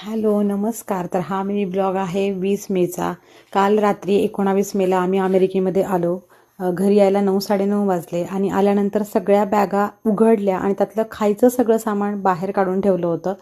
Hello नमस्कार. तर हा मिनी ब्लॉग आहे 20 मेचा. काल रात्री 19 मेला आम्ही अमेरिकेमध्ये आलो. घरी यायला 9-9:30 वाजले आणि आल्यानंतर सगळ्या बॅगा उघडल्या आणि त्यातलं खायचं सगळं सामान बाहेर काढून ठेवलं होतं,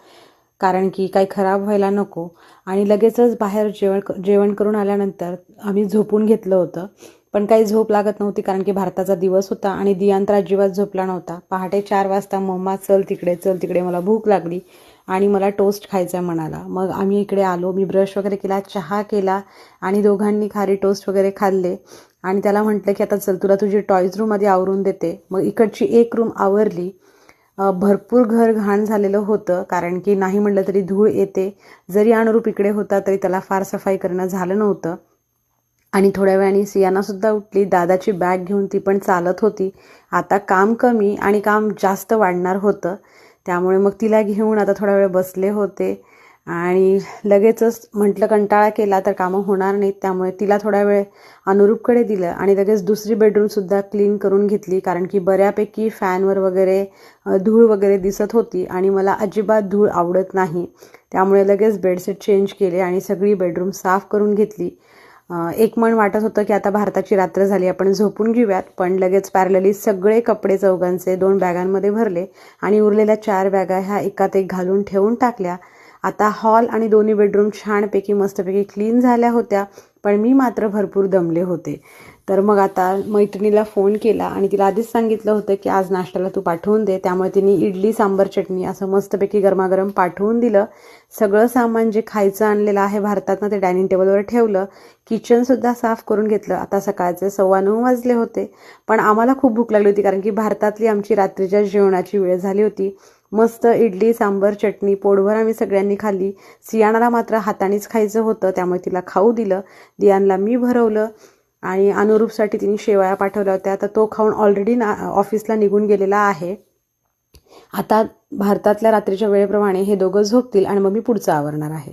कारण की काही खराब व्हायला नको. आणि लगेचच बाहेर जेवण करून आल्यानंतर आम्ही झोपून घेतलं होतं, पण काही झोप लागत नव्हती कारण की भारताचा दिवस होता आणि दियान तर अजिबात झोपला नव्हता. पहाटे 4 वाजता मम्मा चल तिकडे मला भूक लागली आणि मला टोस्ट खायचा म्हणाला. मग आम्ही इकडे आलो. मी ब्रश वगैरे केला, चहा केला आणि दोघांनी खारी टोस्ट वगैरे खाल्ले. आणि त्याला म्हटलं की आता चल तुला तुझी टॉयज रूममध्ये आवरून देते. मग इकडची एक रूम आवरली. भरपूर घर घाण झालेलं होतं, कारण की नाही म्हटलं तरी धूळ येते. जरी अनुरूप इकडे होता तरी त्याला फार सफाई करणं झालं नव्हतं. आणि थोड्या वेळाने सियानासुद्धा उठली. दादाची बॅग घेऊन ती पण चालत होती. आता काम कमी आणि काम जास्त वाढणार होतं, त्यामुळे मग तिला घेऊन आता थोडा वेळ बसले होते. आणि लगेचच म्हटलं कंटाळा केला तर कामं होणार नाहीत, त्यामुळे तिला थोडा वेळ अनुरूपकडे दिलं आणि लगेच दुसरी बेडरूमसुद्धा क्लीन करून घेतली, कारण की बऱ्यापैकी फॅनवर वगैरे धूळ वगैरे दिसत होती आणि मला अजिबात धूळ आवडत नाही. त्यामुळे लगेच बेडशीट चेंज केले आणि सगळी बेडरूम साफ करून घेतली. एक मन वाटत होतं की आता भारताची रात्र झाली, आपण झोपून घेऊयात, पण लगेच पॅरलली सगळे कपडे चौघांचे 2 बॅगांमध्ये भरले आणि उरलेल्या 4 बॅगा ह्या एकात एक घालून ठेवून टाकल्या. आता हॉल आणि दोन्ही बेडरूम छानपैकी मस्तपैकी क्लीन झाल्या होत्या, पण मी मात्र भरपूर दमले होते. तर मग आता मैत्रिणीला फोन केला आणि तिला आधीच सांगितलं होतं की आज नाश्त्याला तू पाठवून दे, त्यामुळे तिने इडली सांबर चटणी असं मस्तपैकी गरमागरम पाठवून दिलं. सगळं सामान जे खायचं आणलेलं आहे भारतातनं ते डायनिंग टेबलवर ठेवलं. किचनसुद्धा साफ करून घेतलं. आता सकाळचे 9:15 वाजले होते, पण आम्हाला खूप भूक लागली होती, कारण की भारतातली आमची रात्रीच्या जेवणाची वेळ झाली होती. मस्त इडली सांबर चटणी पोटभर आम्ही सगळ्यांनी खाल्ली. सियानाला मात्र हातानेच खायचं होतं, त्यामुळे तिला खाऊ दिलं. दियानला मी भरवलं आणि अनुरूपसाठी तिने शेवया पाठवल्या होत्या, तर तो खाऊन ऑलरेडी ऑफिसला निघून गेलेला आहे. आता भारतातल्या रात्रीच्या वेळेप्रमाणे हे दोघं झोपतील आणि मग मी पुढचं आवरणार आहे.